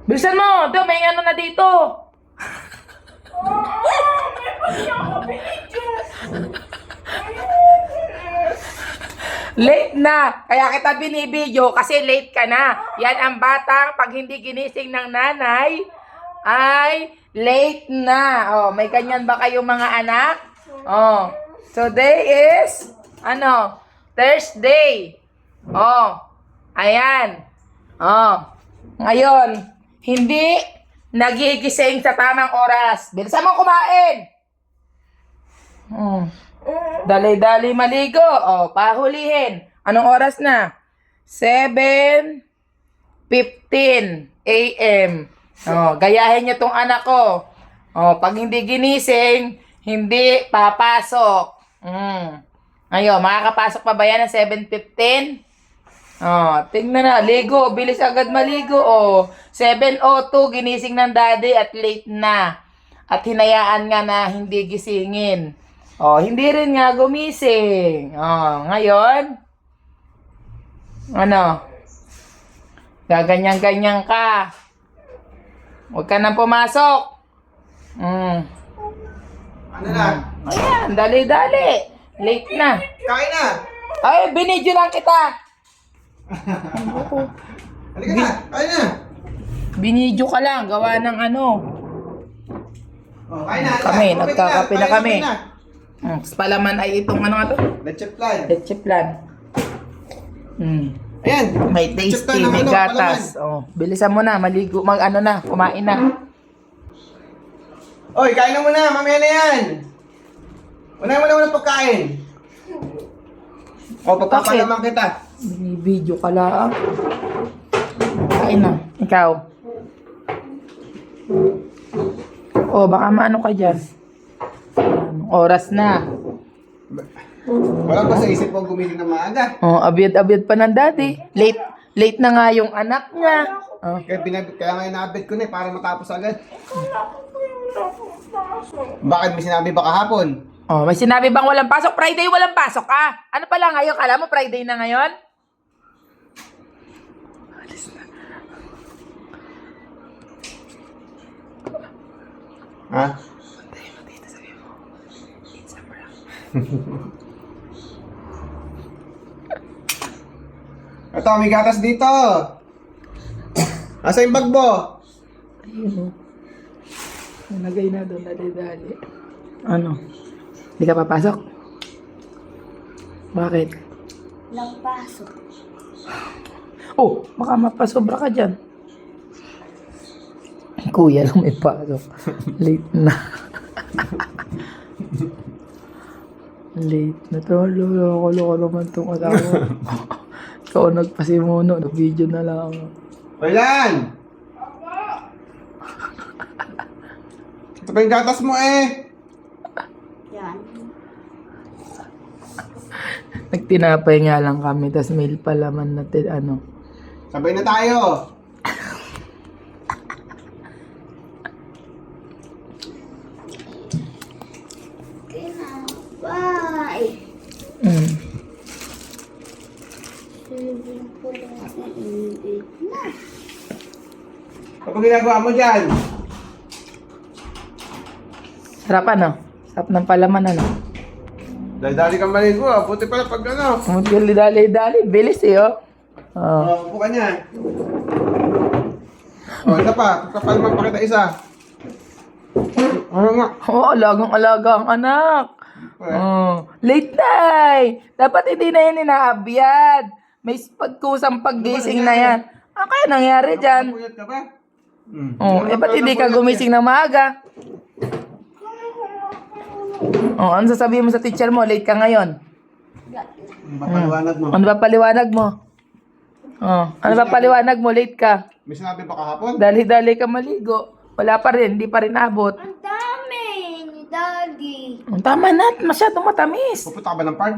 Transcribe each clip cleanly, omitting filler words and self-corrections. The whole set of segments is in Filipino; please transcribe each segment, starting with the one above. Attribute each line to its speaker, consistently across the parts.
Speaker 1: Bilisan mo! Ito, may ano na dito. Late na. Kaya kita binibidyo kasi late ka na. Yan ang batang pag hindi ginising ng nanay ay late na. Oh, may ganyan ba kayong mga anak? Oh. Today is ano? Thursday. Oh. Ayan. Oh. Ngayon, hindi nagigising sa tamang oras. Bilisan mo kumain. Dali-dali maligo. O, pahulihin. Anong oras na? 7:15 a.m. O, gayahin niyo tong anak ko. O, pag hindi ginising, hindi papasok. Ngayon, makakapasok pa ba yan ng 7:15? Oh, tingnan na, ligo, bilis agad maligo. Oh, 7:02 ginising ng daddy at late na. At hinayaan nga na hindi gisingin. Oh, hindi rin nga gumising. Oh, ngayon ano? Gaganyan-ganyan ka. Huwag ka nang pumasok.
Speaker 2: Ano na?
Speaker 1: Ayan, dali-dali. Late na.
Speaker 2: Kain na!
Speaker 1: Ay, binidyo lang kita.
Speaker 2: Halika na! Kain na!
Speaker 1: Binidyo ka lang, gawa ng ano.
Speaker 2: Oh, kain na!
Speaker 1: Kami,
Speaker 2: Halika.
Speaker 1: nagkakape na kami.
Speaker 2: Kain na.
Speaker 1: Sa palaman ay itong ano nga to?
Speaker 2: Leche plan.
Speaker 1: Leche plan.
Speaker 2: Ayan!
Speaker 1: May
Speaker 2: Leche
Speaker 1: tasty,
Speaker 2: plan ng
Speaker 1: may
Speaker 2: ano,
Speaker 1: gatas. Oh, bilisan mo na, maligo, mag ano na, kumain na.
Speaker 2: Oy, kain na muna! Mamaya na yan! Unahin mo na muna pagkain. O, pagpapalaman kita.
Speaker 1: Binibidyo ka lang. Kain na. Ikaw. Oh, baka maano ka dyan. Oras na.
Speaker 2: Wala pa sa isip mo gumising na maaga.
Speaker 1: Oh, abiyad-abiyad pa ng daddy. Late na nga yung anak niya. Oh.
Speaker 2: Kaya nga inaabit ko na para matapos agad. Bakit may sinabi ba kahapon?
Speaker 1: Oh, may sinabi bang walang pasok? Friday walang pasok ah. Ano pala ngayon? Kala mo Friday na ngayon? Alis na.
Speaker 2: Ha?
Speaker 1: Tayo mo dito, sabi mo. It's a prank.
Speaker 2: Ito, may gatas dito. Asa yung bag mo?
Speaker 1: Ayun o. Nalagay na doon, dali-dali. Ano? Hindi ka papasok? Bakit?
Speaker 3: Lang pasok.
Speaker 1: Oh, baka mapasobra ka dyan. Kuya lang may pasok. Late na. Late na to. Loko naman itong asawa. Ikaw nagpasimuno. Video na lang.
Speaker 2: Kailan? Ito pa yung gatas mo eh.
Speaker 3: Yan.
Speaker 1: Nagtinapay nga lang kami. Tas mail pa laman natin. Ano?
Speaker 2: Sabay na tayo.
Speaker 3: Okay na. Bye. Swimming pool na init na.
Speaker 2: Ano ginagawa mo dyan?
Speaker 1: Sarap ano? Sarap ng palaman ano?
Speaker 2: Dali-dali kang maligo ah. Buti pala pag ano.
Speaker 1: Dali-dali. Bilis eh oh. Oh.
Speaker 2: Upo ka niya. O, ito pa. Kapalman pa kita isa. Ano nga?
Speaker 1: Oh, alagang-alaga ang anak. Oh, late na eh. Dapat hindi na yan inaabyad. May pagkusang paggising na yan. Ano kaya nangyari dyan?
Speaker 2: Puyat ka ba?
Speaker 1: Oh, ba't hindi ka gumising na maaga? Oh, ano sasabihin mo sa teacher mo? Late ka ngayon.
Speaker 2: Papaliwanag mo.
Speaker 1: Ano ba paliwanag mo? Oh, ano ba paliwanag mo? Late ka.
Speaker 2: May sinabi ba kahapon?
Speaker 1: Dali-dali ka maligo. Wala pa rin, hindi pa rin abot.
Speaker 3: Ang dami ni Daddy.
Speaker 1: Oh, tama na, masyadong matamis.
Speaker 2: Pupunta ka ba ng park?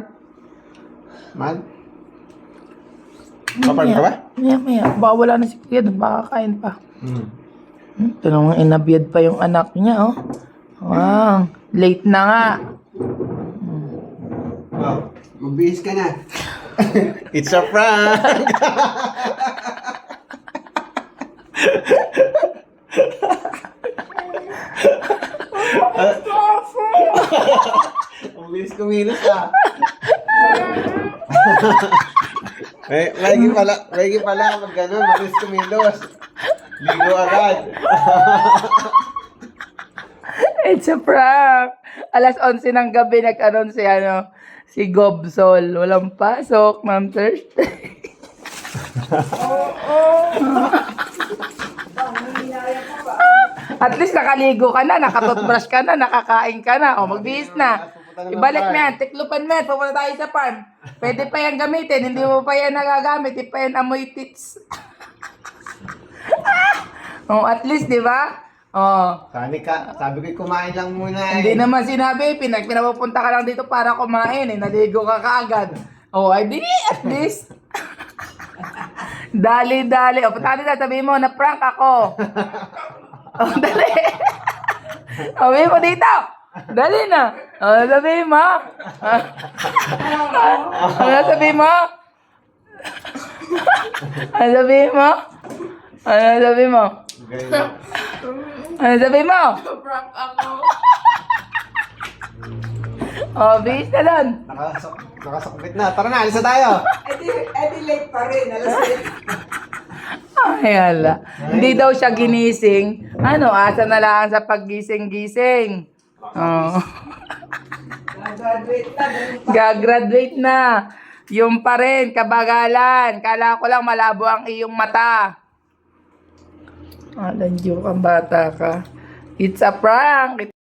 Speaker 2: Man? Papark ka ba?
Speaker 1: Maya. Baka wala na si Kuya doon, baka kain pa. Ito naman, inabiyad pa yung anak niya, oh. Wow, late na nga.
Speaker 2: Oh, magbihis ka na. It's a prank! kumilos ah. Maigi pala pag gano'n, mabilis kumilos. Ligo agad.
Speaker 1: It's a prank. Alas 11 ng gabi nag-anon si Gobsol. Walang pasok, Ma'am Thursday. At least nakaligo ka na, nakatoothbrush ka na, nakakain ka na. O, magbihis na. Ibalik mo yan, tiklupan mo yan, pupunta tayo sa farm. Pwede pa yan gamitin, hindi mo pa yan nagagamit, hindi pa yan amoy tits. Oh, at least, di ba? Oh.
Speaker 2: Sabi ko kumain lang muna eh.
Speaker 1: Hindi naman sinabi, pinapupunta ka lang dito para kumain eh. Naligo ka kaagad. Oh, ay di, at least. Dali. O, punta ka dito, sabihin mo, na-prank ako. Oh, dali. O, sabihin mo dito. Dali na. O, sabihin mo. Ano sabihin mo? Ano sabihin mo? Ano sabihin mo? Ano sabihin mo?
Speaker 3: Prank ako.
Speaker 1: Oh, bihis na doon.
Speaker 2: Nakasakbit na. Tara na, alis na tayo.
Speaker 4: Edi late pa rin. Alas 8.
Speaker 1: Ay, hala. Hindi daw siya ginising. Ano, asa na lang sa paggising-gising. Oh.
Speaker 4: Graduate na.
Speaker 1: Gagraduate na. Yung pa rin, kabagalan. Kala ko lang malabo ang iyong mata. Alan, joke ang bata ka. It's a prank.